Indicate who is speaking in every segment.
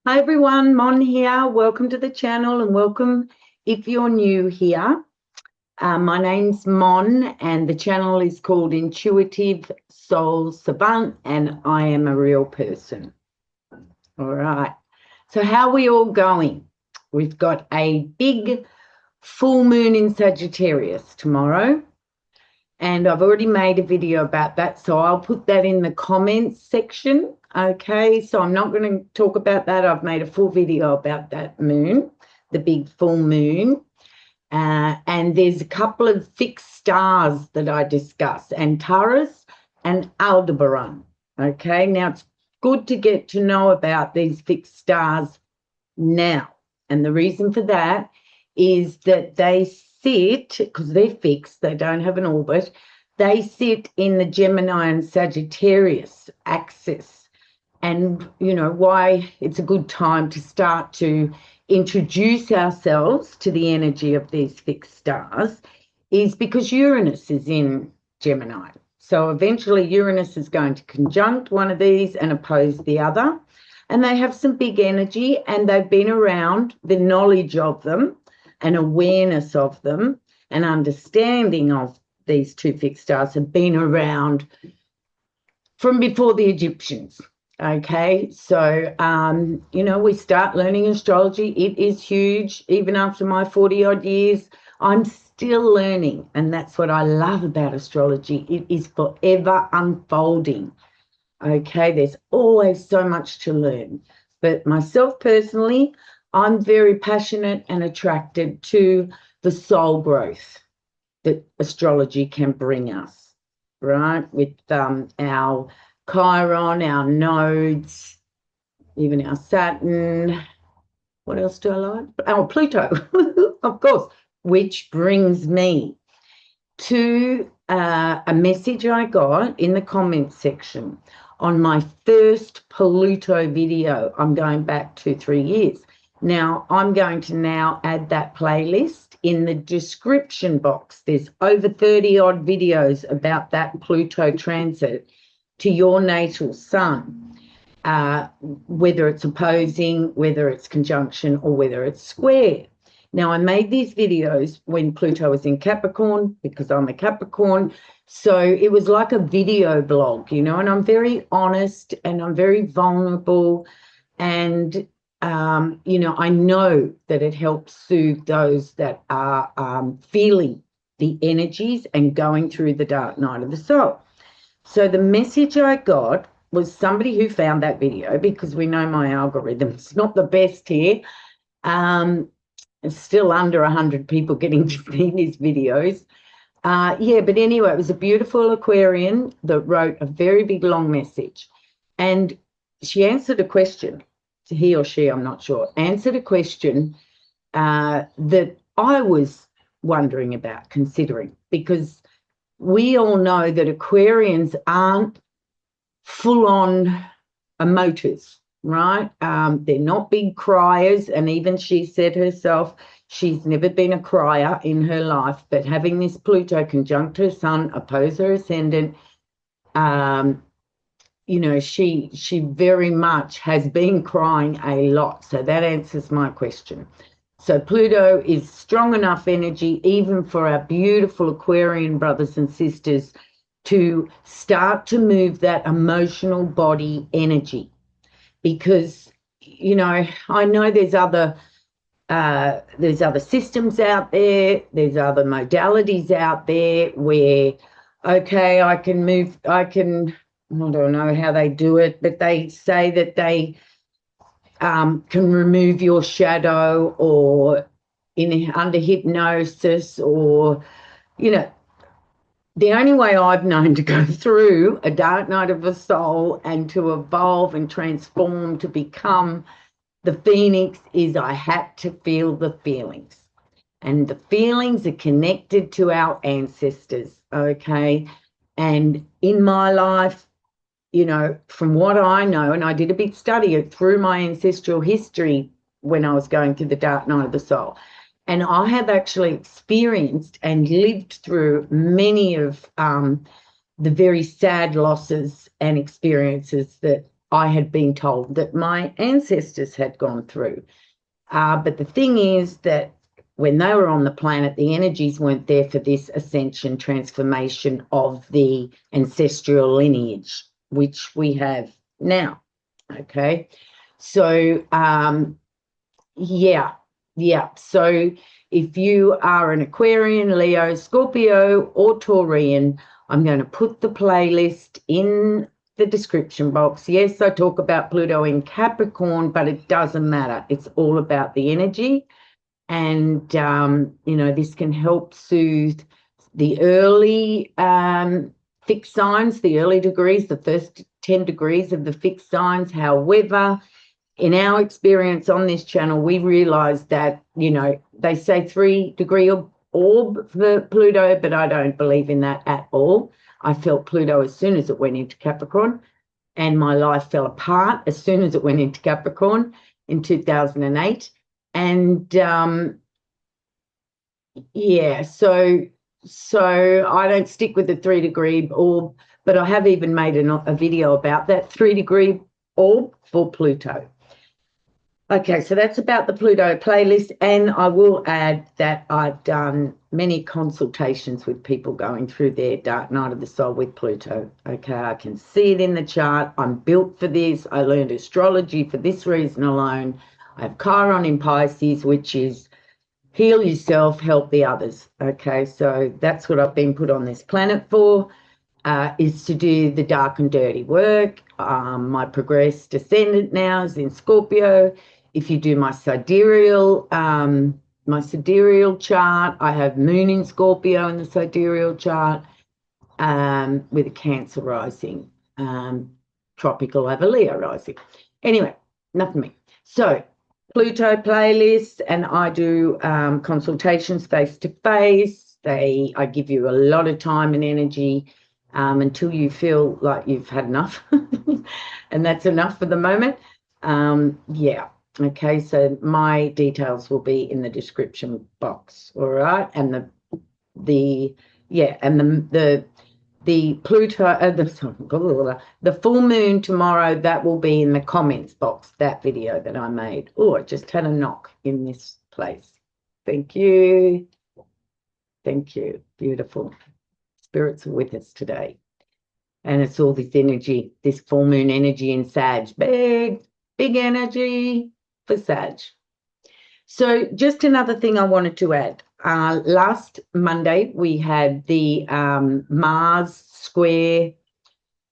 Speaker 1: Hi everyone, Mon here. Welcome to the channel and welcome if you're new here. My name's Mon and the channel is called Intuitive Soul Savant and I am a real person. All right. So how are we all going? We've got a big full moon in Sagittarius tomorrow. And I've already made a video about that, so I'll put that in the comments section. Okay, so I'm not going to talk about that. I've made a full video about that moon, the big full moon. And there's a couple of fixed stars that I discuss, Antares and Aldebaran. Okay, now it's good to get to know about these fixed stars now. And the reason for that is that they sit, because they're fixed, they don't have an orbit, they sit in the Gemini and Sagittarius axis. And, you know, why it's a good time to start to introduce ourselves to the energy of these fixed stars is because Uranus is in Gemini. So eventually Uranus is going to conjunct one of these and oppose the other. And they have some big energy and they've been around, the knowledge of them and awareness of them and understanding of these two fixed stars have been around from before the Egyptians. Okay, so, you know, we start learning astrology. It is huge. Even after my 40-odd years, I'm still learning. And that's what I love about astrology. It is forever unfolding. Okay, there's always so much to learn. But myself personally, I'm very passionate and attracted to the soul growth that astrology can bring us, right? With our Chiron, our nodes, even our Saturn. What else do I like? Oh, Pluto, of course, which brings me to a message I got in the comments section on my first Pluto video. I'm going back 2-3 years. Now, I'm going to now add that playlist in the description box. There's over 30-odd videos about that Pluto transit to your natal sun, whether it's opposing, whether it's conjunction, or whether it's square. Now, I made these videos when Pluto was in Capricorn because I'm a Capricorn. So it was like a video blog, you know, and I'm very honest and I'm very vulnerable. And, you know, I know that it helps soothe those that are feeling the energies and going through the dark night of the soul. So the message I got was somebody who found that video, because we know my algorithm's not the best here. It's still under 100 people getting to see these videos. Yeah, but anyway, it was a beautiful Aquarian that wrote a very big, long message. And she answered a question, he or she, I'm not sure, answered a question that I was wondering about, considering, because we all know that Aquarians aren't full-on emoters. Right? They're not big criers, and even she said herself she's never been a crier in her life, but having this Pluto conjunct her sun, oppose her ascendant, you know, she very much has been crying a lot. So that answers my question. So Pluto is strong enough energy, even for our beautiful Aquarian brothers and sisters, to start to move that emotional body energy. Because, you know, I know there's other systems out there, there's other modalities out there where, okay, I don't know how they do it, but they say that they can remove your shadow, or under hypnosis, or, you know, the only way I've known to go through a dark night of the soul and to evolve and transform to become the phoenix is I had to feel the feelings. And the feelings are connected to our ancestors, okay? And in my life, you know, from what I know, and I did a big study through my ancestral history when I was going through the dark night of the soul, and I have actually experienced and lived through many of the very sad losses and experiences that I had been told that my ancestors had gone through. But the thing is that when they were on the planet, the energies weren't there for this ascension transformation of the ancestral lineage, which we have now. Okay. So, yeah. So if you are an Aquarian, Leo, Scorpio, or Taurian, I'm going to put the playlist in the description box. Yes, I talk about Pluto in Capricorn, but it doesn't matter. It's all about the energy. And, this can help soothe the early fixed signs, the early degrees, the first 10 degrees of the fixed signs. However, in our experience on this channel, we realized that, they say 3-degree orb for Pluto, but I don't believe in that at all. I felt Pluto as soon as it went into Capricorn, and my life fell apart as soon as it went into Capricorn in 2008. And so I don't stick with the 3-degree orb, but I have even made a video about that 3-degree orb for Pluto. Okay, so that's about the Pluto playlist, and I will add that I've done many consultations with people going through their dark night of the soul with Pluto. Okay, I can see it in the chart. I'm built for this. I learned astrology for this reason alone. I have Chiron in Pisces, which is heal yourself, help the others. Okay, so that's what I've been put on this planet for, is to do the dark and dirty work. My progressed ascendant now is in Scorpio. If you do my sidereal chart, I have Moon in Scorpio in the sidereal chart, with a Cancer rising, tropical, I have a Leo rising. Anyway, enough of me. So Pluto playlist, and I do consultations face to face. I give you a lot of time and energy until you feel like you've had enough, and that's enough for the moment. Okay, so my details will be in the description box. All right, and the Pluto, the full moon tomorrow, that will be in the comments box, that video that I made. Oh, I just had a knock in this place. Thank you. Thank you. Beautiful. Spirits are with us today. And it's all this energy, this full moon energy in SAG. Big energy for SAG. So just another thing I wanted to add. Last Monday, we had the Mars square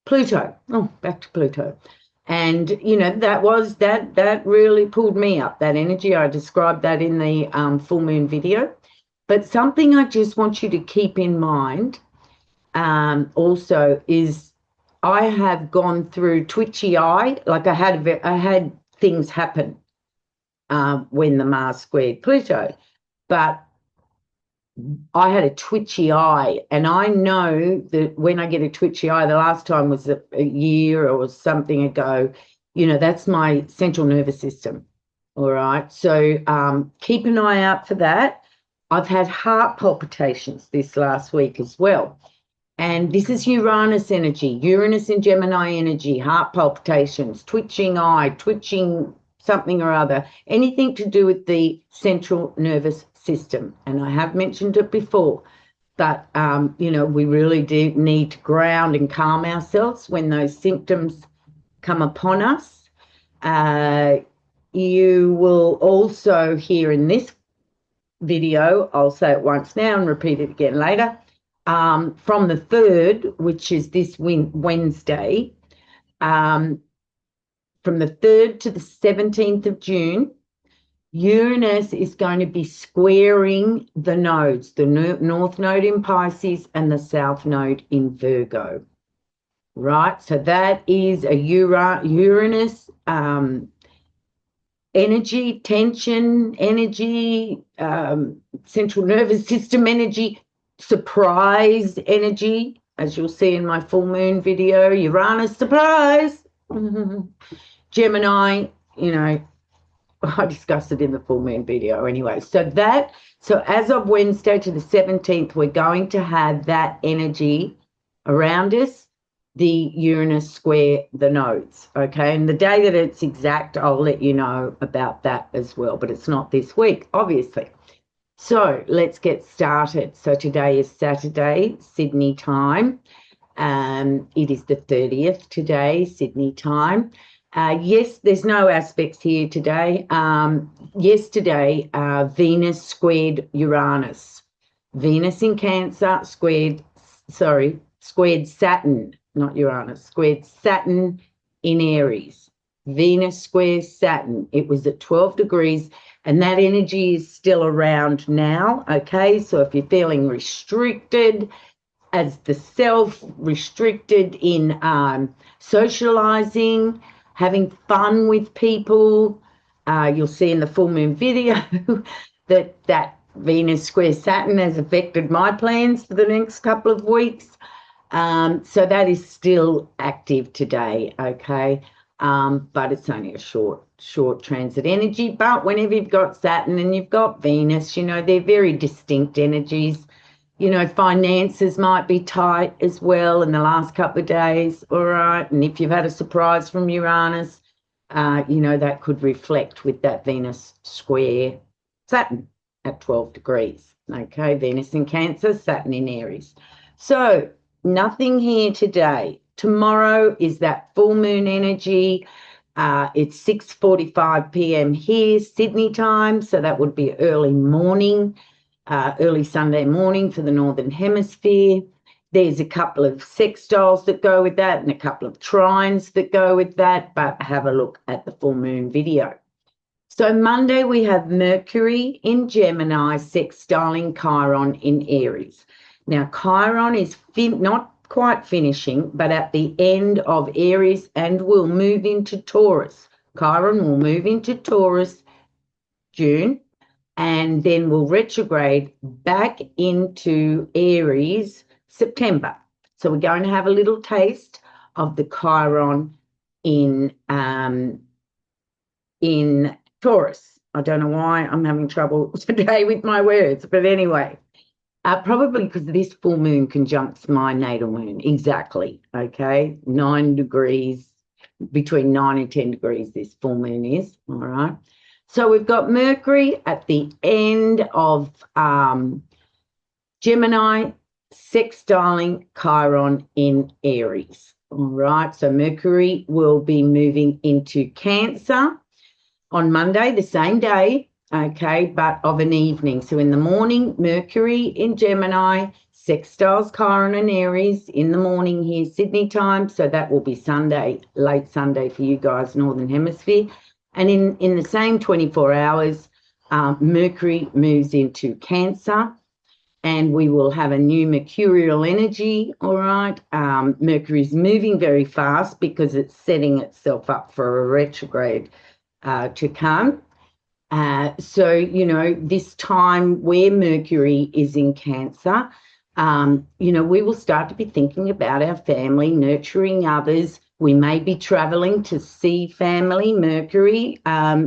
Speaker 1: Pluto. Oh, back to Pluto. And, that really pulled me up, that energy. I described that in the full moon video. But something I just want you to keep in mind also is I have gone through twitchy eye. Like I had things happen when the Mars squared Pluto, but I had a twitchy eye, and I know that when I get a twitchy eye, the last time was a year or something ago, that's my central nervous system. All right. So keep an eye out for that. I've had heart palpitations this last week as well. And this is Uranus energy, Uranus and Gemini energy, heart palpitations, twitching eye, twitching something or other, anything to do with the central nervous system. And I have mentioned it before, but, we really do need to ground and calm ourselves when those symptoms come upon us. You will also hear in this video, I'll say it once now and repeat it again later, from the 3rd, which is this Wednesday, from the 3rd to the 17th of June, Uranus is going to be squaring the nodes, the North Node in Pisces and the South Node in Virgo. Right, so that is a Uranus energy, tension energy, central nervous system energy, surprise energy, as you'll see in my full moon video, Uranus surprise. Gemini, I discussed it in the full moon video anyway. So as of Wednesday to the 17th, we're going to have that energy around us. the Uranus square the nodes, okay? And the day that it's exact, I'll let you know about that as well, but it's not this week, obviously. So let's get started. So today is Saturday, Sydney time. It is the 30th today, Sydney time. Yes, there's no aspects here today. Yesterday, Venus squared Uranus. Venus in Cancer squared Saturn, not Uranus, squared Saturn in Aries. Venus squares Saturn. It was at 12 degrees, and that energy is still around now, okay? So if you're feeling restricted as the self, restricted in socializing, having fun with people, you'll see in the full moon video that Venus square Saturn has affected my plans for the next couple of weeks. So that is still active today, okay? But it's only a short transit energy. But whenever you've got Saturn and you've got Venus, you know, they're very distinct energies. You know, finances might be tight as well in the last couple of days, all right? And if you've had a surprise from Uranus, you know, that could reflect with that Venus square Saturn at 12 degrees, okay? Venus in Cancer, Saturn in Aries. So nothing here today. Tomorrow is that full moon energy. It's 6:45 p.m. here, Sydney time, so that would be early morning, early Sunday morning for the Northern Hemisphere. There's a couple of sextiles that go with that and a couple of trines that go with that, but have a look at the full moon video. So Monday we have Mercury in Gemini sextiling Chiron in Aries. Now Chiron is not quite finishing, but at the end of Aries, and will move into Taurus. Chiron will move into Taurus June, and then will retrograde back into Aries September. So we're going to have a little taste of the Chiron in Taurus. I don't know why I'm having trouble today with my words, but anyway, probably because this full moon conjuncts my natal moon. Exactly, okay? 9 degrees, between 9 and 10 degrees this full moon is, all right? So we've got Mercury at the end of Gemini, sextiling Chiron in Aries, all right? So Mercury will be moving into Cancer on Monday, the same day, okay, but of an evening. So in the morning, Mercury in Gemini, sextiles Chiron and Aries in the morning here, Sydney time. So that will be Sunday, late Sunday for you guys, Northern Hemisphere. And in the same 24 hours, Mercury moves into Cancer, and we will have a new mercurial energy, all right? Mercury's moving very fast because it's setting itself up for a retrograde to come. So, you know, this time where Mercury is in Cancer, you know, we will start to be thinking about our family, nurturing others. We may be traveling to see family, Mercury,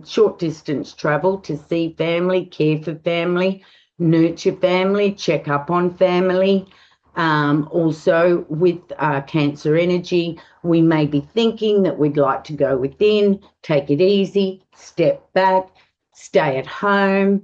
Speaker 1: short distance travel to see family, care for family, nurture family, check up on family. Also with Cancer energy, we may be thinking that we'd like to go within, take it easy, step back, stay at home,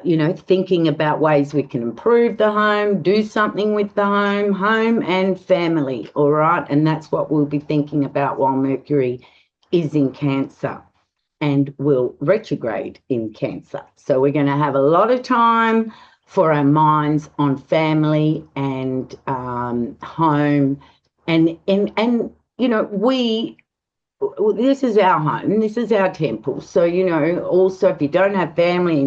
Speaker 1: you know, thinking about ways we can improve the home, do something with the home and family, all right? And that's what we'll be thinking about while Mercury is in Cancer and will retrograde in Cancer. So we're going to have a lot of time for our minds on family and home, and you know, this is our home, this is our temple. So, you know, also if you don't have family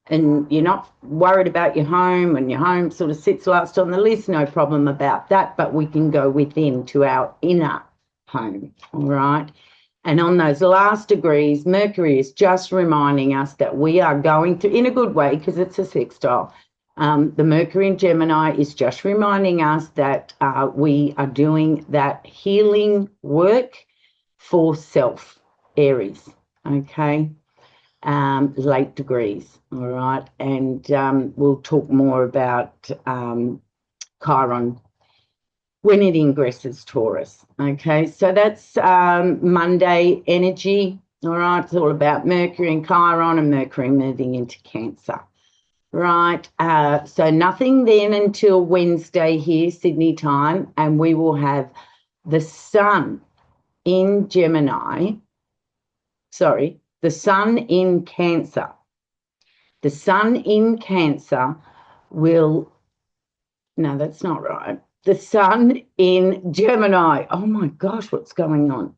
Speaker 1: and you're not worried about your home and your home sort of sits last on the list, no problem about that, but we can go within to our inner home, all right? And on those last degrees, Mercury is just reminding us that we are going to, in a good way, because it's a sextile, the Mercury in Gemini is just reminding us that we are doing that healing work for self, Aries, okay? Late degrees, all right? And we'll talk more about Chiron when it ingresses Taurus. Okay, so that's Monday energy. All right, it's all about Mercury and Chiron and Mercury moving into Cancer. Right, so nothing then until Wednesday here, Sydney time, and we will have the Sun in Gemini. Sorry, the Sun in Cancer. The Sun in Cancer will, no, that's not right. The Sun in Gemini. Oh my gosh, what's going on?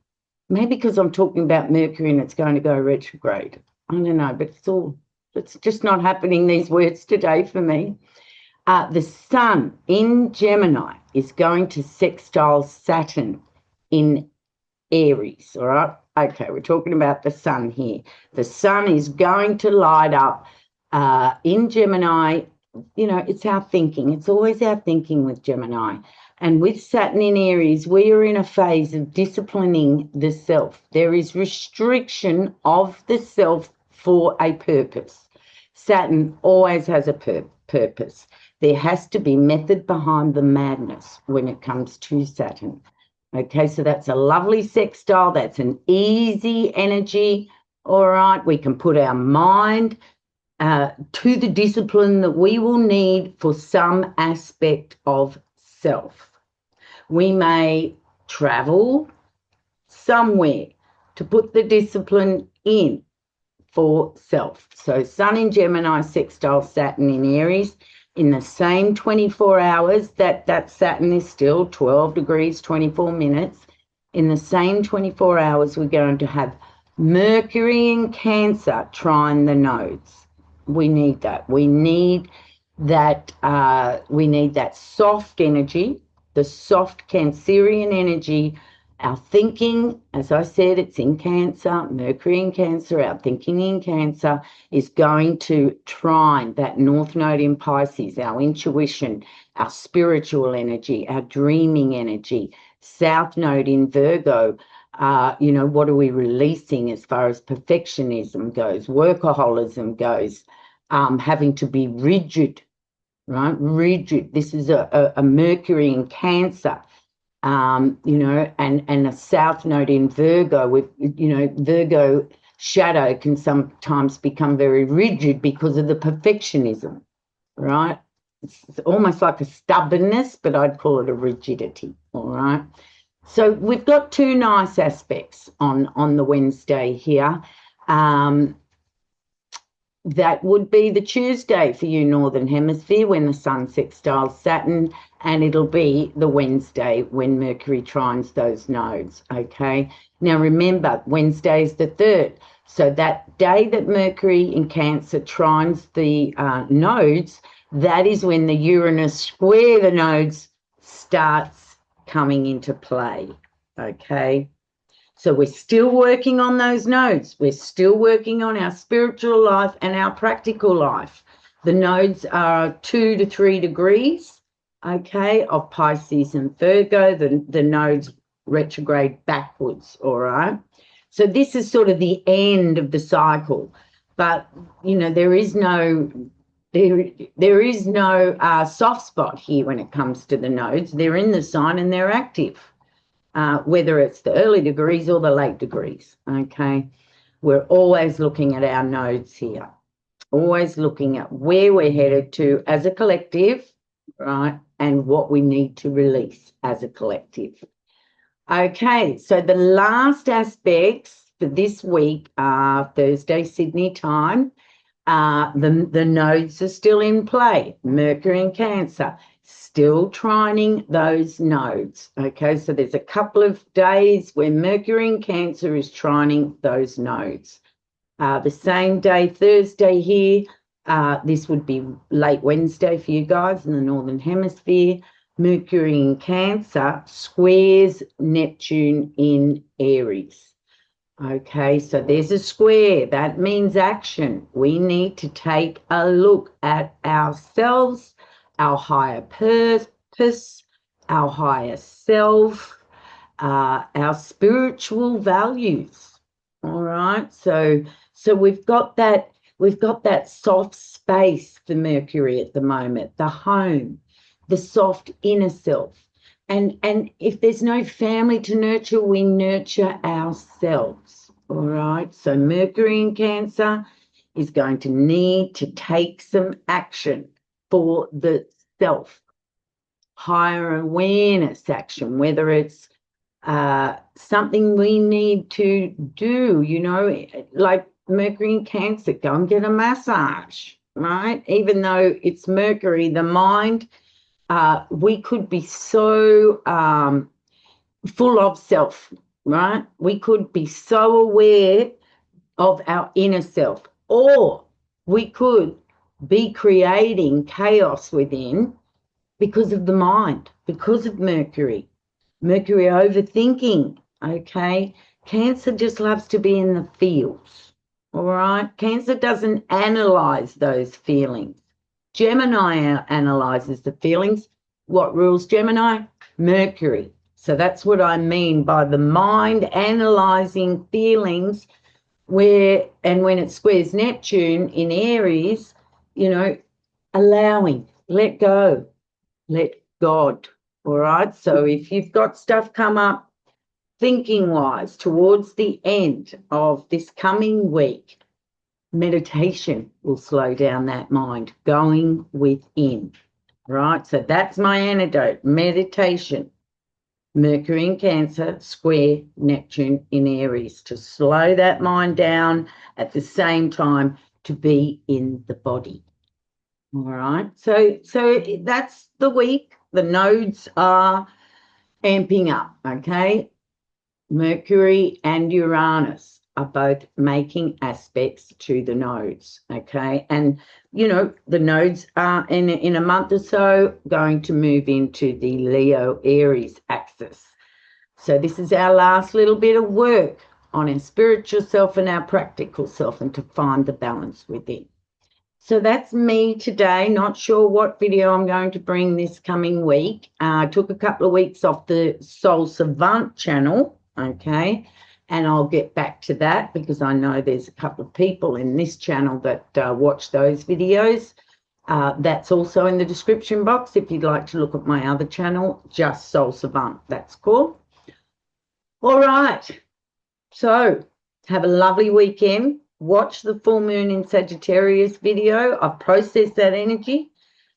Speaker 1: Maybe because I'm talking about Mercury and it's going to go retrograde. I don't know, but it's just not happening, these words today for me. The Sun in Gemini is going to sextile Saturn in Aries, all right? Okay, we're talking about the Sun here. The Sun is going to light up in Gemini. You know, it's our thinking. It's always our thinking with Gemini. And with Saturn in Aries, we are in a phase of disciplining the self. There is restriction of the self for a purpose. Saturn always has a purpose. There has to be method behind the madness when it comes to Saturn. Okay, so that's a lovely sextile. That's an easy energy. All right, we can put our mind to the discipline that we will need for some aspect of self. We may travel somewhere to put the discipline in for self. So Sun in Gemini, sextile Saturn in Aries. In the same 24 hours, that Saturn is still 12 degrees, 24 minutes. In the same 24 hours, we're going to have Mercury in Cancer trine the nodes. We need that. We need that soft energy, the soft Cancerian energy. Our thinking, as I said, it's in Cancer, Mercury in Cancer, our thinking in Cancer is going to trine that North Node in Pisces, our intuition, our spiritual energy, our dreaming energy, South Node in Virgo. You know, what are we releasing as far as perfectionism goes, workaholism goes, having to be rigid, right? Rigid. This is a Mercury in Cancer. You know, and a South Node in Virgo with, you know, Virgo shadow can sometimes become very rigid because of the perfectionism, right? It's almost like a stubbornness, but I'd call it a rigidity, all right? So we've got two nice aspects on the Wednesday here. That would be the Tuesday for you, Northern Hemisphere, when the Sun sextiles Saturn, and it'll be the Wednesday when Mercury trines those nodes, okay? Now, remember, Wednesday is the 3rd. So that day that Mercury in Cancer trines the nodes, that is when the Uranus square the nodes starts coming into play, okay? So we're still working on those nodes. We're still working on our spiritual life and our practical life. The nodes are 2 to 3 degrees, okay, of Pisces and Virgo. The nodes retrograde backwards, all right? So this is sort of the end of the cycle. But, you know, there is no soft spot here when it comes to the nodes. They're in the sign and they're active. Whether it's the early degrees or the late degrees, okay? We're always looking at our nodes here, always looking at where we're headed to as a collective, right, and what we need to release as a collective. Okay, so the last aspects for this week are Thursday, Sydney time. The nodes are still in play. Mercury in Cancer, still trining those nodes. Okay, so there's a couple of days where Mercury in Cancer is trining those nodes. The same day, Thursday here, this would be late Wednesday for you guys in the Northern Hemisphere. Mercury in Cancer squares Neptune in Aries. Okay, so there's a square. That means action. We need to take a look at ourselves, our higher purpose, our higher self, our spiritual values. All right, so we've got that soft space for Mercury at the moment, the home, the soft inner self. And if there's no family to nurture, we nurture ourselves. All right. So Mercury in Cancer is going to need to take some action for the self, higher awareness action, whether it's something we need to do, you know, like Mercury in Cancer, go and get a massage, right? Even though it's Mercury, the mind, we could be so full of self, right? We could be so aware of our inner self, or we could be creating chaos within because of the mind, because of Mercury. Mercury overthinking, okay? Cancer just loves to be in the feels, all right? Cancer doesn't analyze those feelings. Gemini analyzes the feelings. What rules Gemini? Mercury. So that's what I mean by the mind analyzing feelings, and when it squares Neptune in Aries, you know, allowing, let go, let God. All right. So if you've got stuff come up thinking wise towards the end of this coming week, meditation will slow down that mind, going within. Right. So that's my antidote, meditation. Mercury in Cancer, square Neptune in Aries, to slow that mind down at the same time to be in the body. All right. So that's the week. The nodes are amping up, okay? Mercury and Uranus are both making aspects to the nodes, okay? And, you know, the nodes are in a month or so going to move into the Leo-Aries axis. So this is our last little bit of work on our spiritual self and our practical self, and to find the balance within. So that's me today. Not sure what video I'm going to bring this coming week. I took a couple of weeks off the Soul Savant channel, okay, and I'll get back to that because I know there's a couple of people in this channel that watch those videos. That's also in the description box if you'd like to look at my other channel, just Soul Savant. That's cool. All right. So have a lovely weekend. Watch the full moon in Sagittarius video. I've processed that energy.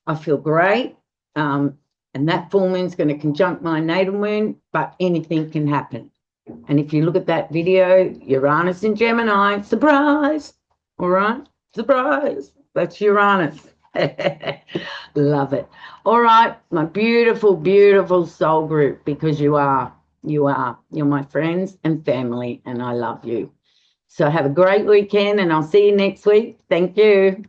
Speaker 1: I feel great. And that full moon's going to conjunct my natal moon, but anything can happen. And if you look at that video, Uranus in Gemini, surprise. All right? Surprise. That's Uranus. Love it. All right, my beautiful, beautiful soul group, because you're my friends and family, and I love you. So have a great weekend, and I'll see you next week. Thank you.